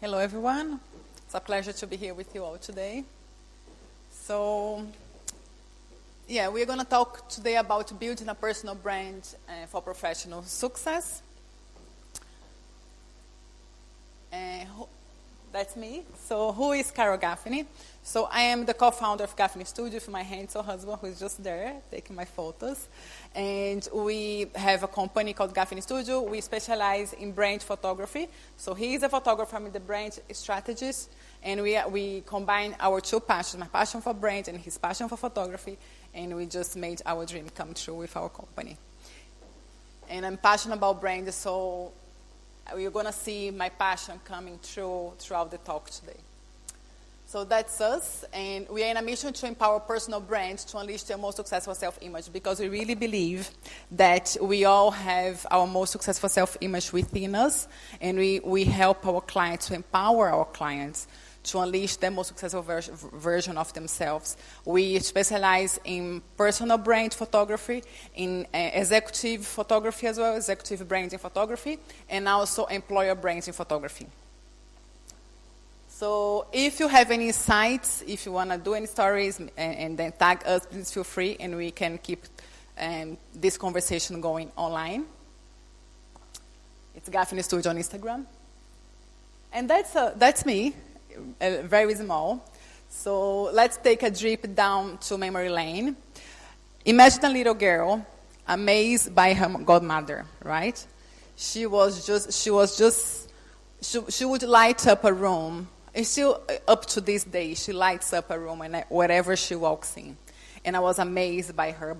Hello, everyone. It's a pleasure to be here with you all today. So, we're going to talk today about building a personal brand for professional success. That's me. So, who is Carol Gaffney? So, I am the co-founder of Gaffney Studio with my handsome husband, who is just there taking my photos. And we have a company called Gaffney Studio. We specialize in brand photography. So, he is a photographer, I'm the brand strategist. And we combine our two passions, my passion for brand and his passion for photography. And we just made our dream come true with our company. And I'm passionate about brand, so you're going to see my passion coming through throughout the talk today. So that's us, and we are in a mission to empower personal brands to unleash their most successful self-image, because we really believe that we all have our most successful self-image within us, and we help our clients to empower our clients to unleash their most successful version of themselves. We specialize in personal brand photography, in executive photography as well, executive branding photography, and also employer branding photography. So if you have any insights, if you want to do any stories, and then tag us, please feel free, and we can keep this conversation going online. It's Gaffney Studio on Instagram. And that's me. Very small. So let's take a trip down to memory lane. Imagine a little girl amazed by her godmother, right? She would light up a room. And still, up to this day, she lights up a room and wherever she walks in. And I was amazed by her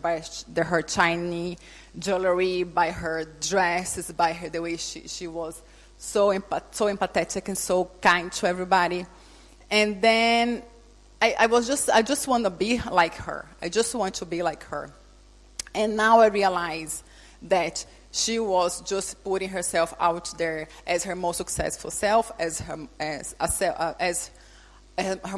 shiny jewelry, by her dresses, by the way she was so empathetic and so kind to everybody. And then I just want to be like her. I just want to be like her. And now I realize that she was just putting herself out there as her most successful self, as her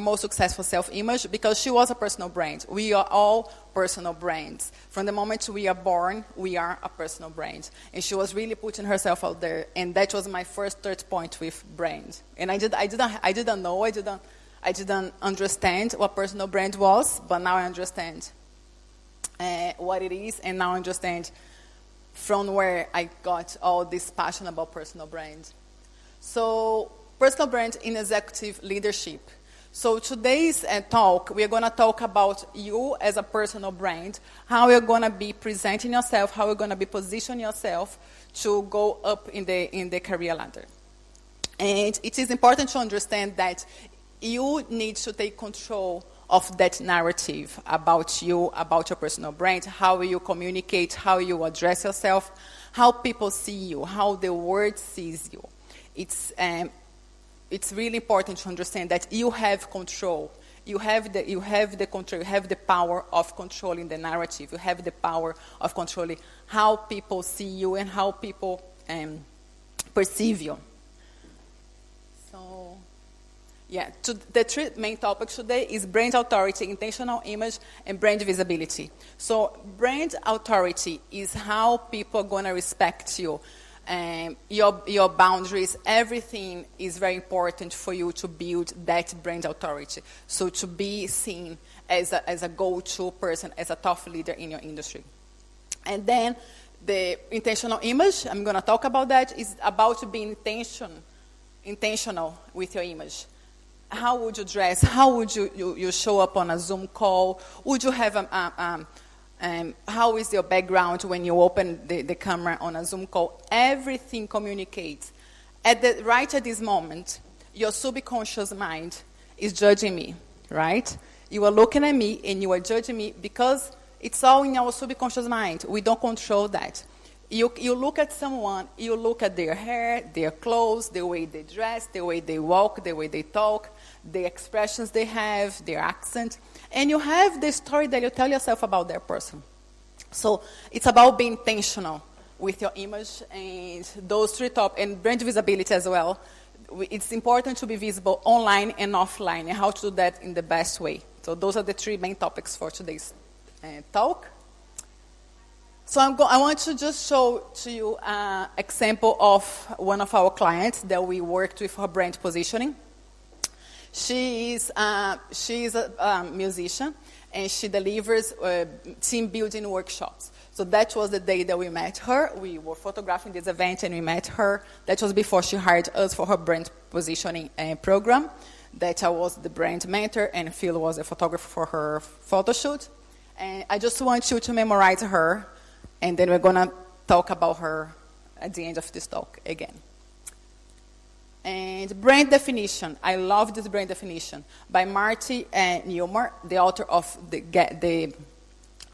most successful self-image, because she was a personal brand. We are all personal brands. From the moment we are born, we are a personal brand. And she was really putting herself out there, and that was my first third point with brand. And I didn't know, I didn't understand what personal brand was, but now I understand what it is, and now I understand from where I got all this passion about personal brand. So, personal brand in executive leadership. So today's talk, we are going to talk about you as a personal brand, how you're going to be presenting yourself, how you're going to be positioning yourself to go up in the career ladder. And it is important to understand that you need to take control of that narrative about you, about your personal brand, how you communicate, how you address yourself, how people see you, how the world sees you. It's really important to understand that you have control. You have the control. You have the power of controlling the narrative. You have the power of controlling how people see you and how people perceive you. So, the three main topics today is brand authority, intentional image, and brand visibility. So, brand authority is how people are going to respect you. Your boundaries, everything is very important for you to build that brand authority. So to be seen as a go-to person, as a top leader in your industry. And then the intentional image, I'm going to talk about that, is about being intentional with your image. How would you dress? How would you show up on a Zoom call? Would you have how is your background when you open the camera on a Zoom call? Everything communicates. Right at this moment, your subconscious mind is judging me, right? You are looking at me and you are judging me because it's all in our subconscious mind. We don't control that. You look at someone, you look at their hair, their clothes, the way they dress, the way they walk, the way they talk, the expressions they have, their accent. And you have the story that you tell yourself about their person. So it's about being intentional with your image and those three topics, and brand visibility as well. It's important to be visible online and offline, and how to do that in the best way. So those are the three main topics for today's talk. So I want to just show to you an example of one of our clients that we worked with for brand positioning. She is a musician, and she delivers team building workshops. So that was the day that we met her. We were photographing this event, and we met her. That was before she hired us for her brand positioning program. That I was the brand mentor, and Phil was the photographer for her photo shoot. And I just want you to memorize her, and then we're going to talk about her at the end of this talk again. And brand definition. I love this brand definition by Marty Newmar, the author of the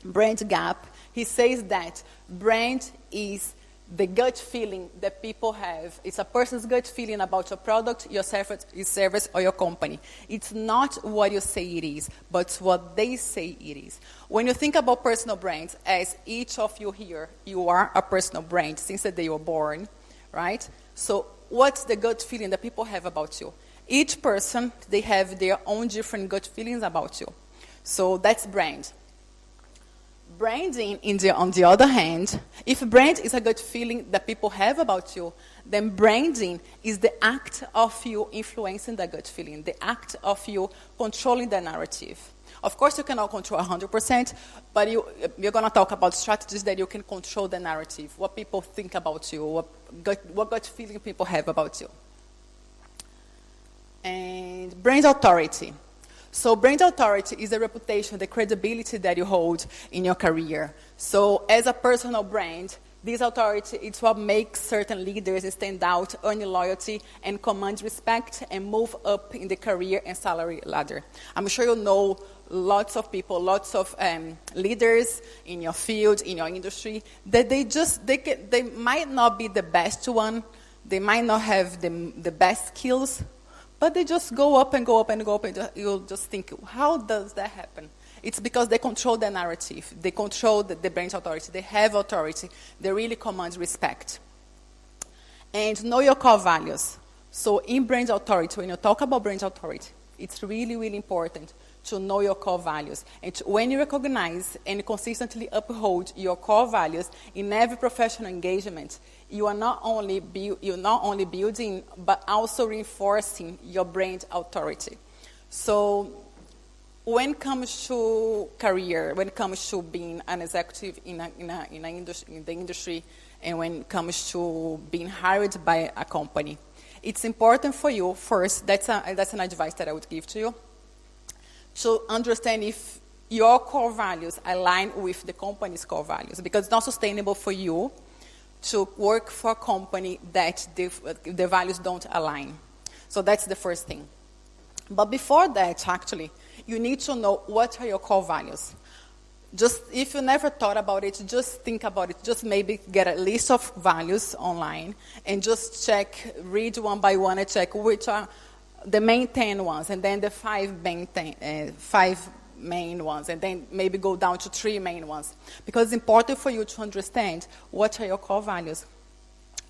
Brand Gap. He says that brand is the gut feeling that people have. It's a person's gut feeling about your product, your service, or your company. It's not what you say it is, but what they say it is. When you think about personal brands, as each of you here, you are a personal brand since the day you were born, right? So what's the gut feeling that people have about you? Each person, they have their own different gut feelings about you. So that's brand. Branding, on the other hand, if brand is a gut feeling that people have about you, then branding is the act of you influencing that gut feeling, the act of you controlling the narrative. Of course, you cannot control 100%, but you're going to talk about strategies that you can control the narrative, what people think about you, what gut feeling people have about you. And brand authority. So brand authority is the reputation, the credibility that you hold in your career. So as a personal brand, this authority is what makes certain leaders stand out, earn loyalty, and command respect, and move up in the career and salary ladder. I'm sure you know lots of people, lots of leaders in your field, in your industry, that they might not be the best one, they might not have the best skills, but they just go up and go up and go up, and you'll just think, how does that happen? It's because they control the narrative. They control the brand authority. They have authority. They really command respect. And know your core values. So in brand authority, when you talk about brand authority, it's really, really important to know your core values. And when you recognize and consistently uphold your core values in every professional engagement, you are not only building, but also reinforcing your brand authority. So when it comes to career, when it comes to being an executive in the industry, and when it comes to being hired by a company, it's important for you first. That's an advice that I would give to you, to understand if your core values align with the company's core values, because it's not sustainable for you to work for a company that the values don't align. So that's the first thing. But before that, actually, you need to know what are your core values. Just if you never thought about it, just think about it. Just maybe get a list of values online and just read one by one and check which are the main 10 ones, and then the five main ones, and then maybe go down to 3 main ones. Because it's important for you to understand what are your core values.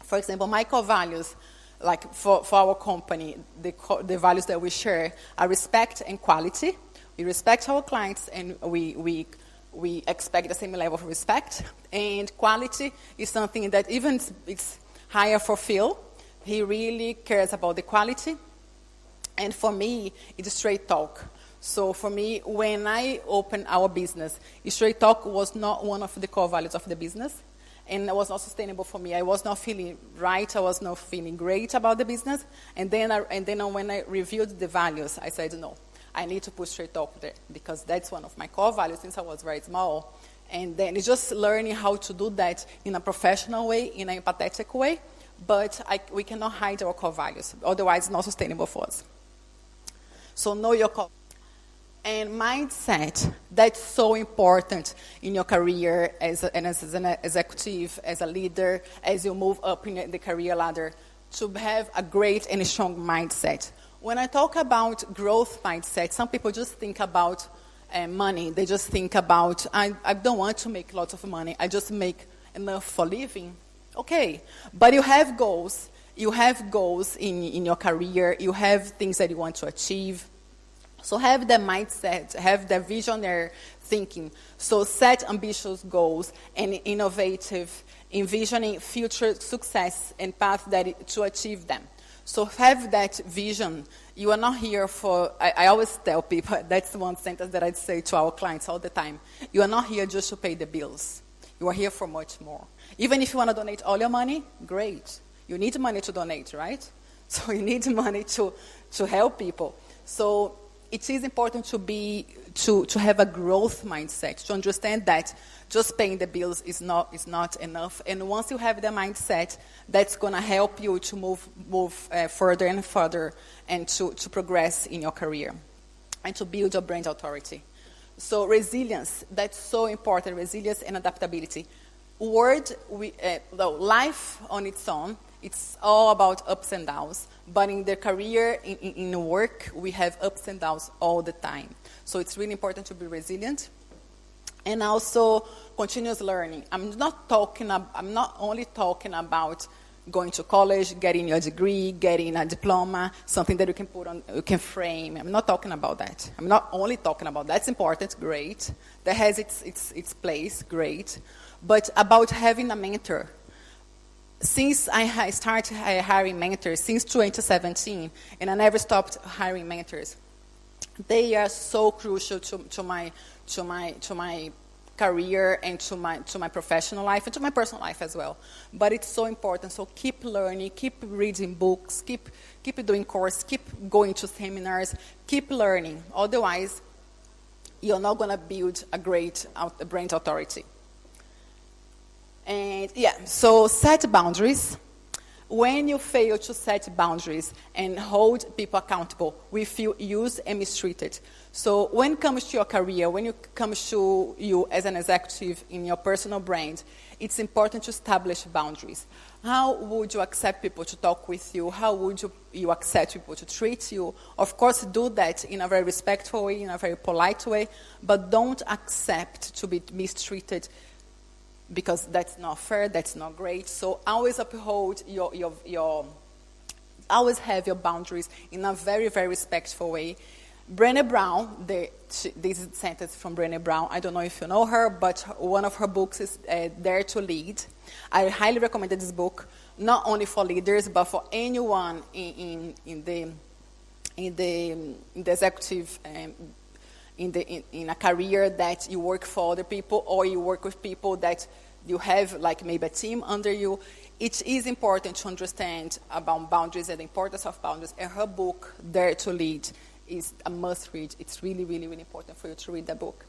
For example, my core values, like for our company, the values that we share are respect and quality. We respect our clients, and we expect the same level of respect. And quality is something that even it's higher for Phil. He really cares about the quality. And for me, it's straight talk. So for me, when I opened our business, straight talk was not one of the core values of the business. And it was not sustainable for me. I was not feeling right. I was not feeling great about the business. And then when I reviewed the values, I said, no, I need to put straight talk there, because that's one of my core values since I was very small. And then it's just learning how to do that in a professional way, in an empathetic way. But we cannot hide our core values. Otherwise, it's not sustainable for us. So know your core. And mindset, that's so important in your career as an executive, as a leader, as you move up in the career ladder, to have a great and strong mindset. When I talk about growth mindset, some people just think about money. They just think about, I don't want to make lots of money. I just make enough for living. Okay, but you have goals. You have goals in your career. You have things that you want to achieve. So have the mindset, have the visionary thinking. So set ambitious goals and innovative, envisioning future success and path to achieve them. So have that vision. You are not here for, I always tell people, that's one sentence that I say to our clients all the time. You are not here just to pay the bills. You are here for much more. Even if you want to donate all your money, great. You need money to donate, right? So you need money to help people. So it is important to have a growth mindset, to understand that just paying the bills is not enough. And once you have the mindset, that's going to help you to move further and further and to progress in your career and to build your brand authority. So resilience, that's so important, resilience and adaptability. Life on its own, it's all about ups and downs. But in the career, in work, we have ups and downs all the time. So it's really important to be resilient. And also continuous learning. I'm not only talking about going to college, getting your degree, getting a diploma, something that you can frame. I'm not talking about that. I'm not only talking about that. That's important, great. That has its place, great. But about having a mentor. Since I started hiring mentors, since 2017, and I never stopped hiring mentors, they are so crucial to my career and to my professional life and to my personal life as well. But it's so important. So keep learning, keep reading books, keep doing courses, keep going to seminars, keep learning. Otherwise, you're not going to build a great brand authority. And so set boundaries. When you fail to set boundaries and hold people accountable, we feel used and mistreated. So when it comes to your career, when it comes to you as an executive in your personal brand, it's important to establish boundaries. How would you accept people to talk with you? How would you accept people to treat you? Of course, do that in a very respectful way, in a very polite way, but don't accept to be mistreated, because that's not fair, that's not great. So always uphold always have your boundaries in a very, very respectful way. Brené Brown, this is a sentence from Brené Brown. I don't know if you know her, but one of her books is Dare to Lead. I highly recommend this book, not only for leaders, but for anyone in the executive in a career that you work for other people or you work with people that you have like maybe a team under you. It is important to understand about boundaries and the importance of boundaries. And her book, Dare to Lead, is a must read. It's really, really, really important for you to read that book.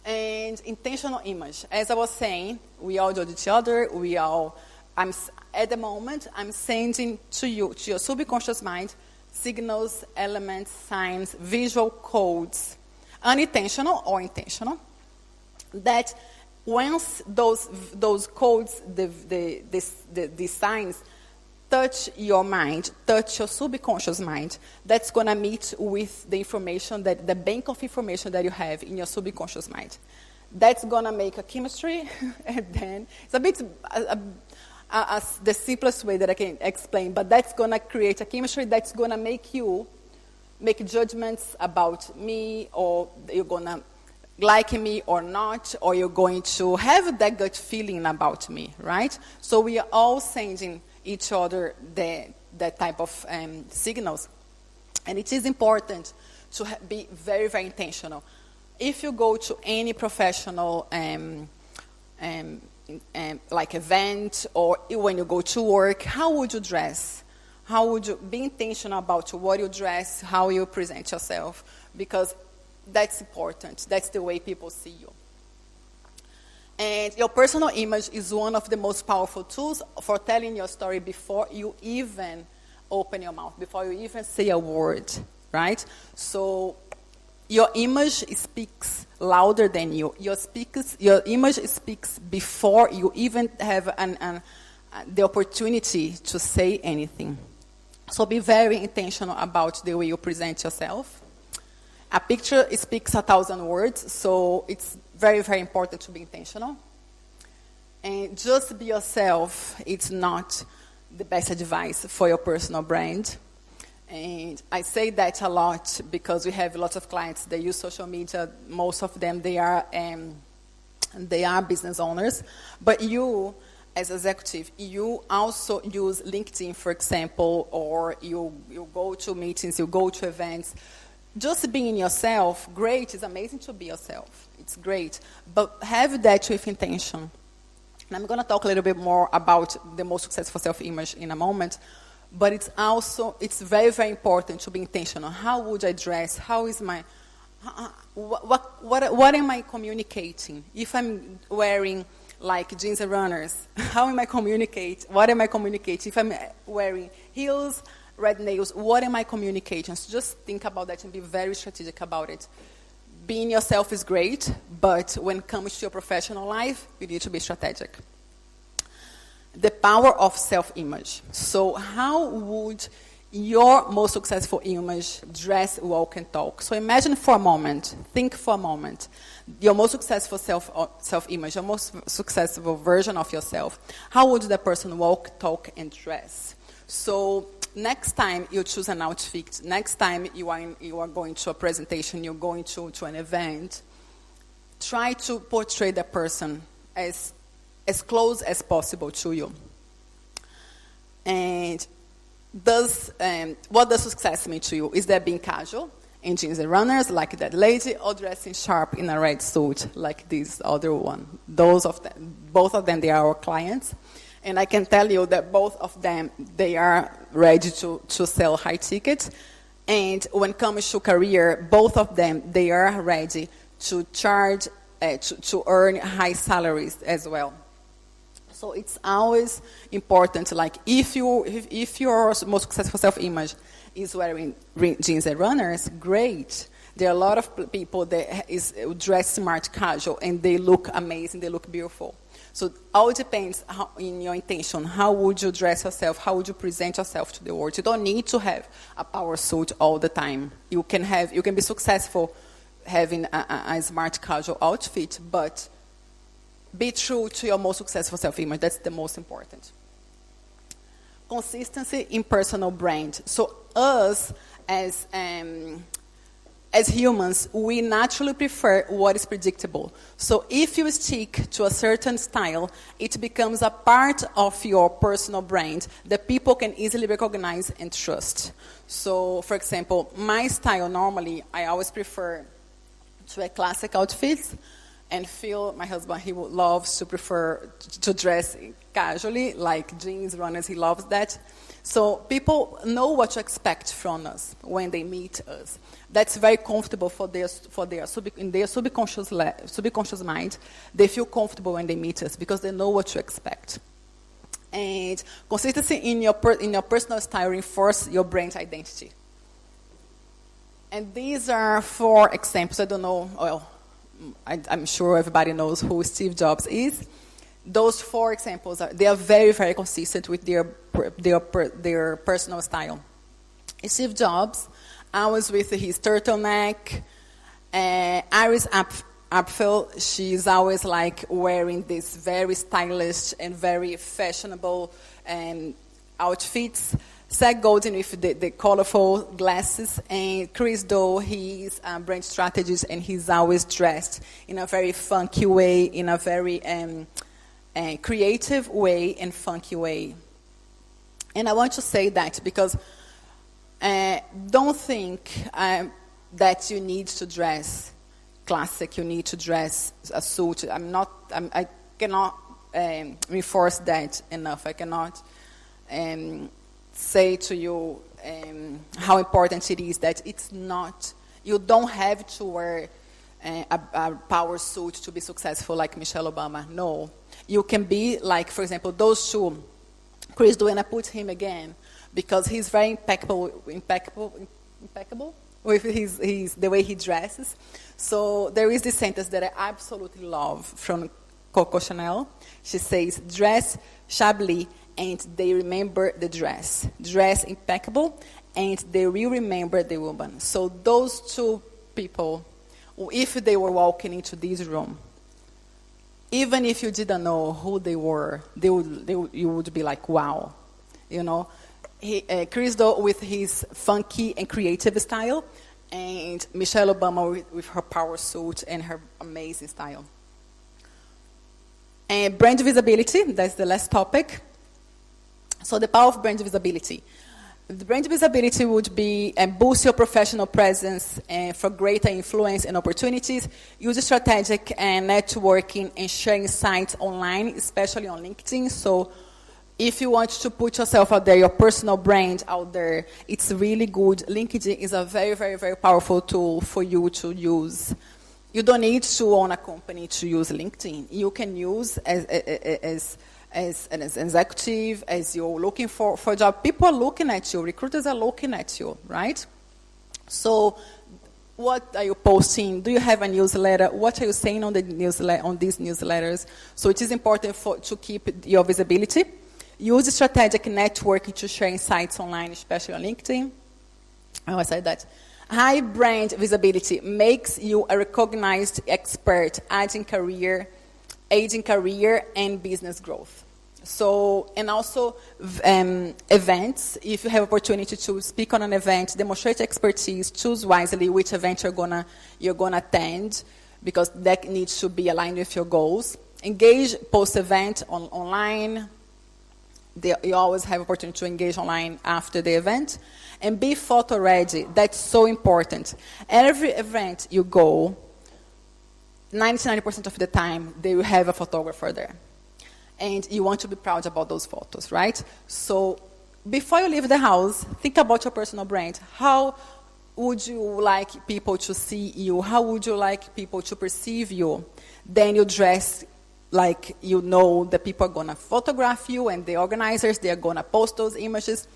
And intentional image. As I was saying, we all judge each other. At the moment, I'm sending to your subconscious mind, signals, elements, signs, visual codes, unintentional or intentional, that once those codes, the signs, touch your mind, touch your subconscious mind, that's going to meet with the information, the bank of information that you have in your subconscious mind. That's going to make a chemistry, and then it's a bit... the simplest way that I can explain, but that's going to create a chemistry that's going to make you make judgments about me, or you're going to like me or not, or you're going to have that gut feeling about me, right? So we are all sending each other that type of signals. And it is important to be very, very intentional. If you go to any professional like event, or when you go to work, how would you dress? How would you be intentional about what you dress, how you present yourself? Because that's important. That's the way people see you. And your personal image is one of the most powerful tools for telling your story before you even open your mouth, before you even say a word, right? So your image speaks louder than you. Your image speaks before you even have the opportunity to say anything. So be very intentional about the way you present yourself. A picture speaks 1,000 words, so it's very, very important to be intentional. And just be yourself. It's not the best advice for your personal brand. And I say that a lot because we have lots of clients, they use social media. Most of them, they are business owners. But you, as executive, you also use LinkedIn, for example, or you go to meetings, you go to events. Just being yourself, great, it's amazing to be yourself. It's great. But have that with intention. And I'm going to talk a little bit more about the most successful self-image in a moment. But it's very, very important to be intentional. How would I dress? How is my, what am I communicating? If I'm wearing like jeans and runners, how am I communicate? What am I communicating? If I'm wearing heels, red nails, what am I communicating? So just think about that and be very strategic about it. Being yourself is great, but when it comes to your professional life, you need to be strategic. The power of self-image. So how would your most successful image dress, walk, and talk? So imagine for a moment, think for a moment, your most successful self-image, your most successful version of yourself. How would that person walk, talk, and dress? So next time you choose an outfit, next time you are going to a presentation, you're going to an event, try to portray the person as close as possible to you. And what does success mean to you? Is that being casual in jeans and runners like that lady, or dressing sharp in a red suit like this other one? Both of them, they are our clients. And I can tell you that both of them, they are ready to sell high tickets. And when it comes to career, both of them, they are ready to charge, to earn high salaries as well. So it's always important, like if your most successful self-image is wearing jeans and runners, great. There are a lot of people that dress smart, casual, and they look amazing, they look beautiful. So all depends in your intention. How would you dress yourself? How would you present yourself to the world? You don't need to have a power suit all the time. You can be successful having a smart, casual outfit, but be true to your most successful self-image. That's the most important. Consistency in personal brand. So us as humans, we naturally prefer what is predictable. So if you stick to a certain style, it becomes a part of your personal brand that people can easily recognize and trust. So, for example, my style normally, I always prefer to wear classic outfits. And Phil, my husband, he loves to prefer to dress casually, like jeans, runners, he loves that. So people know what to expect from us when they meet us. That's very comfortable in their subconscious mind. They feel comfortable when they meet us because they know what to expect. And consistency in your personal style reinforces your brand identity. And these are 4 examples. I don't know, well, I'm sure everybody knows who Steve Jobs is. Those 4 examples they are very, very consistent with their personal style. Steve Jobs, always with his turtleneck. Iris Apfel, she's always like wearing this very stylish and very fashionable outfits. Seth Godin with the colorful glasses, and Chris Doe, he's a brand strategist, and he's always dressed in a very funky way, in a very creative way and funky way. And I want to say that because don't think that you need to dress classic, you need to dress a suit. I cannot reinforce that enough. I cannot say to you how important it is that it's not, you don't have to wear a power suit to be successful like Michelle Obama. No. You can be like, for example, those 2, Chris Doe, and I put him again because he's very impeccable with the way he dresses. So there is this sentence that I absolutely love from Coco Chanel. She says, dress shabbily and they remember the dress. Dress impeccable and they will remember the woman. So those 2 people, if they were walking into this room, even if you didn't know who they were, you would be like, wow. You know, Chris Do with his funky and creative style, and Michelle Obama with her power suit and her amazing style. And brand visibility, that's the last topic. So the power of brand visibility. The brand visibility would be boost your professional presence for greater influence and opportunities, use strategic and networking and sharing insights online, especially on LinkedIn. So if you want to put yourself out there, your personal brand out there, it's really good. LinkedIn is a very, very, very powerful tool for you to use. You don't need to own a company to use LinkedIn. You can use as an executive, as you're looking for a job. People are looking at you. Recruiters are looking at you, right? So what are you posting? Do you have a newsletter? What are you saying on the newsletter, on these newsletters? So it is important to keep your visibility. Use strategic networking to share insights online, especially on LinkedIn. I said that. High brand visibility makes you a recognized expert, aiding career and business growth. So, and also events, if you have opportunity to speak on an event, demonstrate expertise, choose wisely which event you're gonna attend, because that needs to be aligned with your goals. Engage post-event online. You always have opportunity to engage online after the event. And be photo ready. That's so important. Every event you go, 99% of the time, they will have a photographer there. And you want to be proud about those photos, right? So before you leave the house, think about your personal brand. How would you like people to see you? How would you like people to perceive you? Then you dress like you know that people are going to photograph you, and the organizers, they are going to post those images.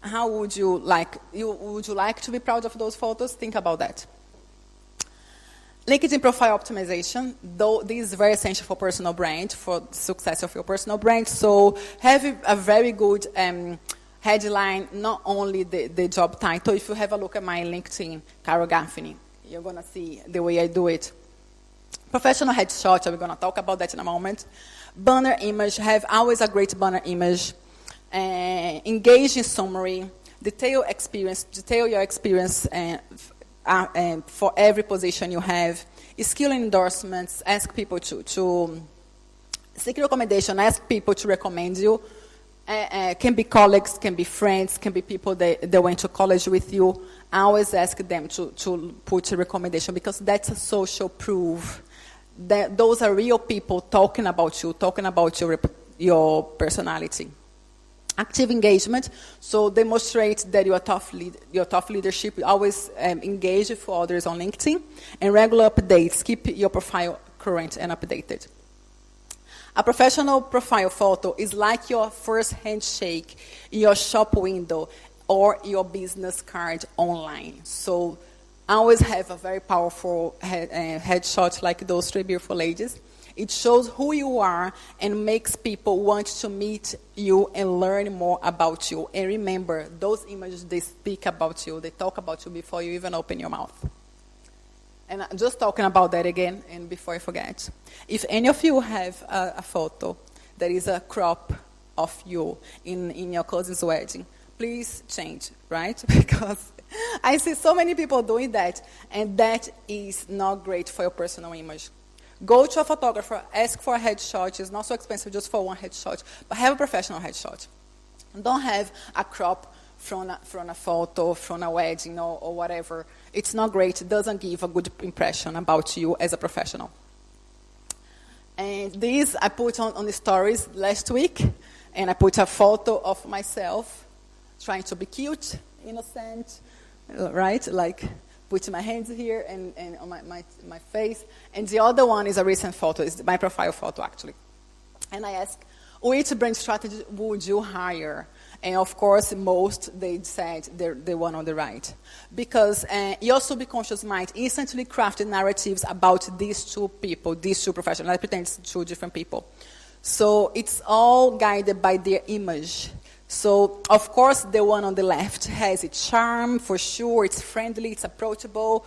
How would you like to be proud of those photos? Think about that. LinkedIn profile optimization, though this is very essential for personal brand, for the success of your personal brand. So have a very good headline, not only the job title. If you have a look at my LinkedIn, Carol Gaffney, you're going to see the way I do it. Professional headshot, we're going to talk about that in a moment. Banner image, have always a great banner image. Engage in summary, detail your experience for every position you have. Skill endorsements, ask people to seek recommendation, ask people to recommend you. Can be colleagues, can be friends, can be people that went to college with you. I always ask them to put a recommendation, because that's a social proof. That those are real people talking about you, talking about your personality. Active engagement, so demonstrate that your top leadership, always engage with others on LinkedIn, and regular updates, keep your profile current and updated. A professional profile photo is like your first handshake in your shop window or your business card online. So always have a very powerful headshot like those three beautiful ladies. It shows who you are and makes people want to meet you and learn more about you. And remember, those images, they speak about you. They talk about you before you even open your mouth. And I'm just talking about that again, and before I forget. If any of you have a photo that is a crop of you in your cousin's wedding, please change, right? Because I see so many people doing that, and that is not great for your personal image. Go to a photographer, ask for a headshot. It's not so expensive just for one headshot, but have a professional headshot. Don't have a crop from a photo, from a wedding or whatever. It's not great. It doesn't give a good impression about you as a professional. And this I put on the stories last week, and I put a photo of myself trying to be cute, innocent, right? Like putting my hands here and on my face. And the other one is a recent photo. It's my profile photo, actually. And I asked, which brand strategy would you hire? And of course, most, they said the one on the right. Because your subconscious mind instantly crafted narratives about these two people, these two professionals. I pretend it's two different people. So it's all guided by their image. So, of course, the one on the left has its charm, for sure. It's friendly, it's approachable.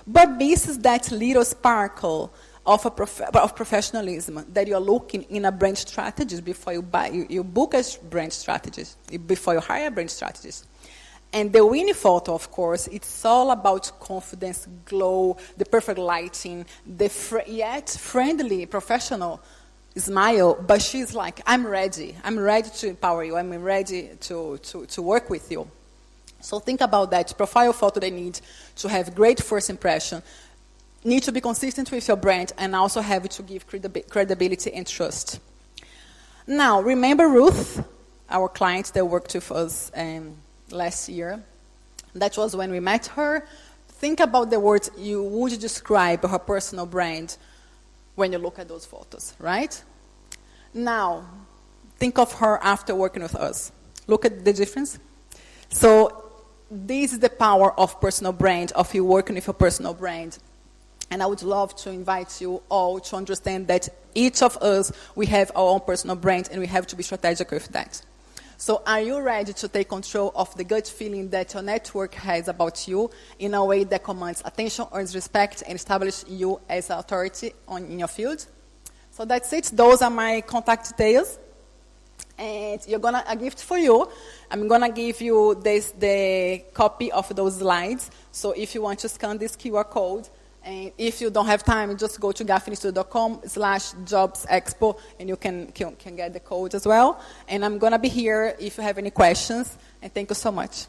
But misses that little sparkle of professionalism that you're looking in a brand strategist before you book a brand strategist, before you hire a brand strategist. And the winning photo, of course, it's all about confidence, glow, the perfect lighting, yet friendly, professional smile, but she's like, I'm ready to empower you, I'm ready to work with you. So think about that. Profile photo they need to have great first impression, need to be consistent with your brand, and also have to give credibility and trust. Now, remember Ruth, our client that worked with us last year? That was when we met her. Think about the words you would describe her personal brand when you look at those photos, right? Now, think of her after working with us. Look at the difference. So this is the power of personal brand, of you working with your personal brand. And I would love to invite you all to understand that each of us, we have our own personal brand, and we have to be strategic with that. So are you ready to take control of the gut feeling that your network has about you in a way that commands attention, earns respect, and establishes you as an authority in your field? So that's it. Those are my contact details. And a gift for you. I'm going to give you the copy of those slides. So if you want to scan this QR code, and if you don't have time, just go to gaffneystudio.com/jobsexpo, and you can get the code as well. And I'm going to be here if you have any questions. And thank you so much.